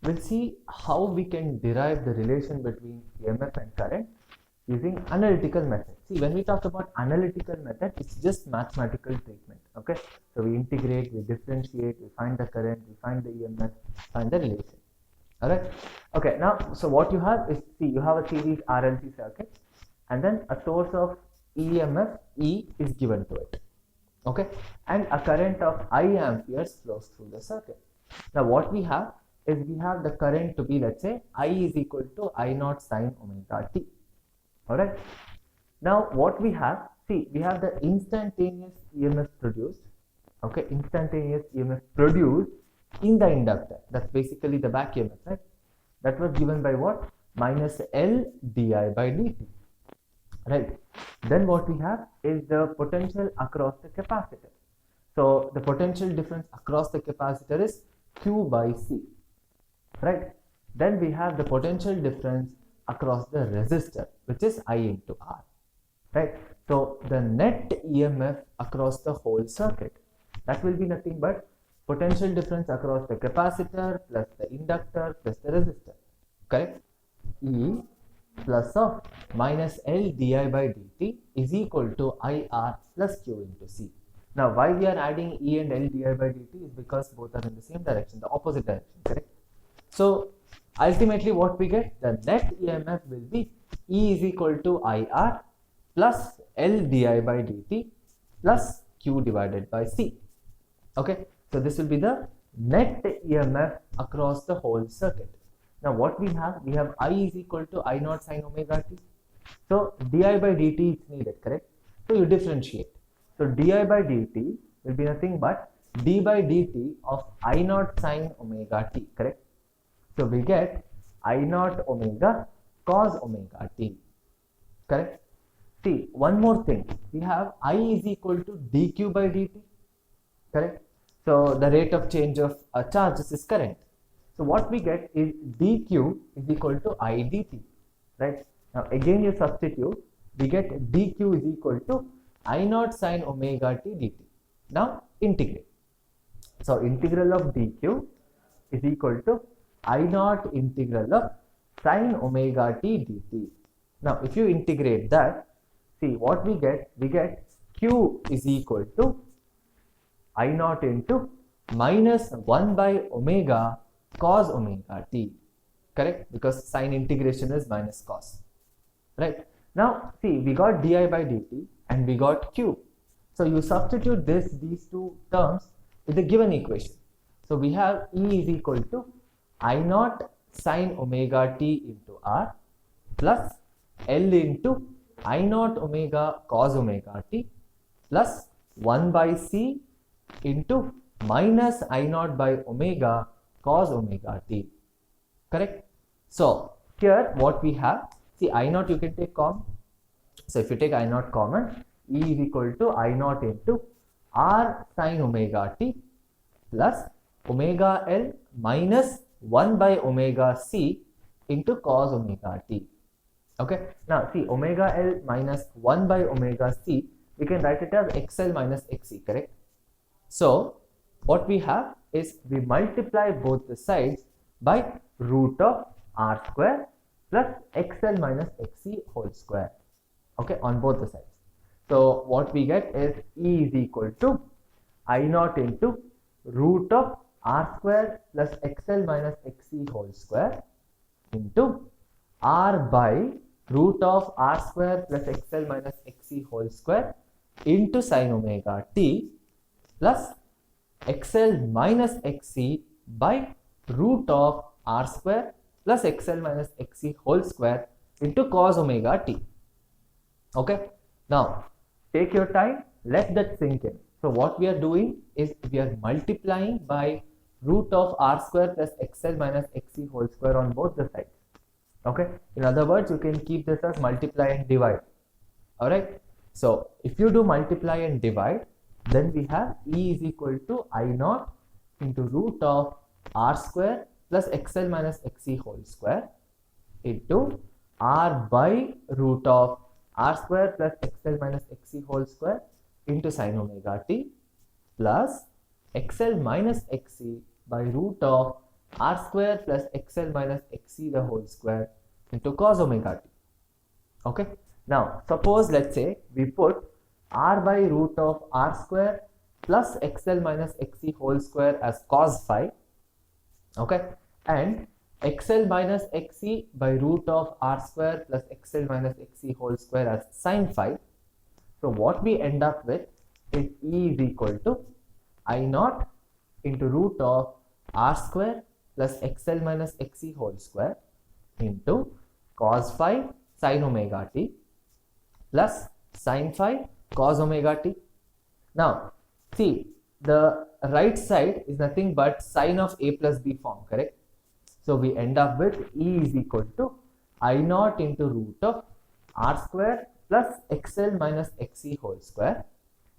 we'll see how we can derive the relation between EMF and current using analytical method. See, when we talk about analytical method, it's just mathematical treatment. Okay, so we integrate, we differentiate, we find the current, we find the EMF, find the relation. All right. Okay. Now, so what you have is, see, you have a series RLC circuit, and then a source of EMF E is given to it. Okay, and a current of I amperes flows through the circuit. Now, what we have is, we have the current to be, let's say, I is equal to I naught sine omega t. All right. Now, what we have, see, we have the instantaneous EMF produced. Okay, instantaneous EMF produced in the inductor. That's basically the back EMF, right? That was given by what? Minus L di by dt. Right. Then what we have is the potential across the capacitor. So the potential difference across the capacitor is Q by C. Right. Then we have the potential difference across the resistor, which is I into R. Right. So the net EMF across the whole circuit, that will be nothing but potential difference across the capacitor plus the inductor plus the resistor. Correct? E plus of minus L di by dt is equal to IR plus Q into C. Now, why we are adding E and L di by dt is because both are in the same direction, the opposite direction, correct? So, ultimately what we get, the net EMF will be E is equal to IR plus L di by dt plus Q divided by C. Okay, so this will be the net EMF across the whole circuit. Now, what we have I is equal to I naught sine omega t. So, di by dt is needed, correct? So, you differentiate. So, di by dt will be nothing but d by dt of I naught sine omega t, correct? So, we get I naught omega cos omega t, correct? See, one more thing, we have I is equal to dq by dt, correct? So, the rate of change of charges is current. So, what we get is dq is equal to I dt, right? Now, again you substitute, we get dq is equal to I naught sine omega t dt. Now, integrate. So, integral of dq is equal to I naught integral of sine omega t dt. Now, if you integrate that, see what we get q is equal to I naught into minus 1 by omega cos omega t, correct? Because sine integration is minus cos, right? Now, see, we got di by dt and we got q. So, you substitute these two terms with the given equation. So, we have E is equal to I naught sine omega t into R plus L into I naught omega cos omega t plus 1 by C into minus I naught by omega cos omega t, correct? So, here what we have, see, I naught you can take common. So, if you take I naught common, E is equal to I naught into R sine omega t plus omega L minus 1 by omega C into cos omega t. Okay. Now, see, omega L minus 1 by omega C, we can write it as XL minus XC, correct? So, what we have is, we multiply both the sides by root of R square plus XL minus XC whole square, okay, on both the sides. So, what we get is E is equal to I naught into root of R square plus XL minus XC whole square into R by root of R square plus XL minus XC whole square into sin omega t plus XL minus XC by root of R square plus XL minus XC whole square into cos omega t. Okay. Now, take your time, let that sink in. So, what we are doing is, we are multiplying by root of R square plus XL minus XC whole square on both the sides. Okay. In other words, you can keep this as multiply and divide. Alright. So, if you do multiply and divide, then we have E is equal to I naught into root of R square plus XL minus XC whole square into R by root of R square plus XL minus XC whole square into sin omega t plus XL minus XC by root of r square plus xl minus xc the whole square into cos omega t. Okay, now suppose let's say we put r by root of r square plus xl minus xc whole square as cos phi, okay, and xl minus xc by root of r square plus xl minus xc whole square as sin phi. So what we end up with is E is equal to I naught into root of r square plus xl minus xc whole square into cos phi sin omega t plus sin phi cos omega t. Now see, the right side is nothing but sine of a plus b form, correct? So we end up with E is equal to I naught into root of r square plus xl minus xc whole square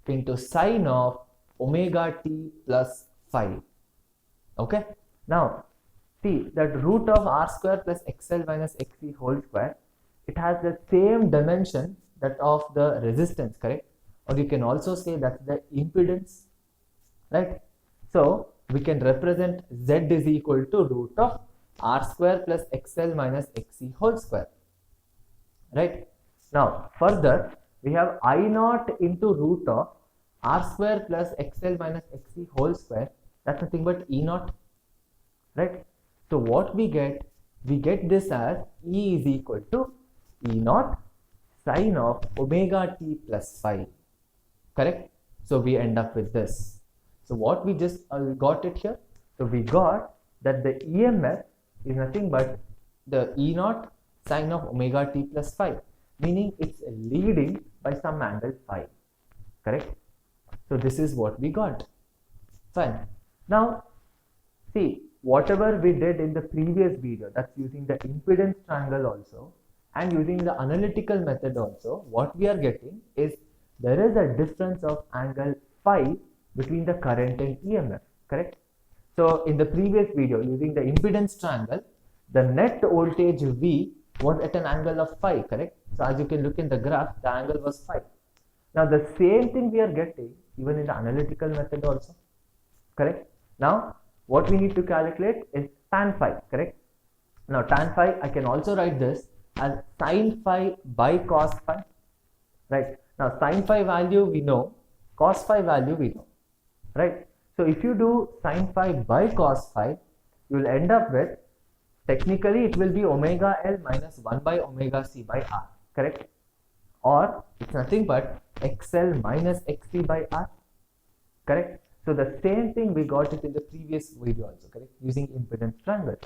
into sine of omega t plus phi. Okay, now see that root of r square plus xl minus xc whole square, it has the same dimension that of the resistance, correct? Or you can also say that's the impedance, right? So we can represent z is equal to root of r square plus xl minus xc whole square, right? Now further we have I naught into root of r square plus xl minus xc whole square, that's nothing but E naught, right? So what we get this as E is equal to E naught sine of omega t plus phi, correct? So we end up with this. So what we just got it here, so we got that the EMF is nothing but the E naught sine of omega t plus phi, meaning it's leading by some angle phi, correct? So this is what we got. Fine. Now see, whatever we did in the previous video, that's using the impedance triangle also and using the analytical method also, what we are getting is there is a difference of angle phi between the current and EMF, correct? So in the previous video using the impedance triangle, the net voltage V was at an angle of phi, correct? So as you can look in the graph, the angle was phi. Now the same thing we are getting even in the analytical method also, correct? Now what we need to calculate is tan phi, correct? Now tan phi, I can also write this as sin phi by cos phi, right? Now sin phi value we know, cos phi value we know, right? So if you do sin phi by cos phi, you will end up with, technically it will be omega L minus 1 by omega C by R, correct? Or it's nothing but XL minus XC by R, correct? So the same thing we got it in the previous video also, correct? Using impedance triangle,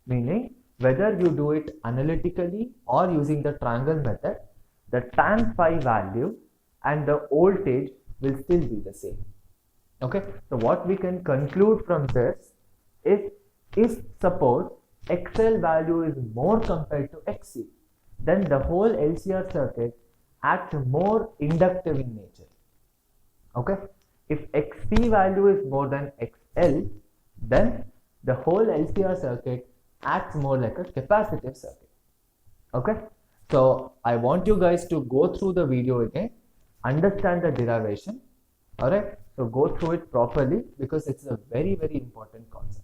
meaning whether you do it analytically or using the triangle method, the tan phi value and the voltage will still be the same. Okay, so what we can conclude from this is if suppose XL value is more compared to XC, then the whole LCR circuit acts more inductive in nature. Okay, if XC value is more than XL, then the whole LCR circuit acts more like a capacitive circuit. Okay, so I want you guys to go through the video again, understand the derivation. Alright, so go through it properly because it's a very, very important concept.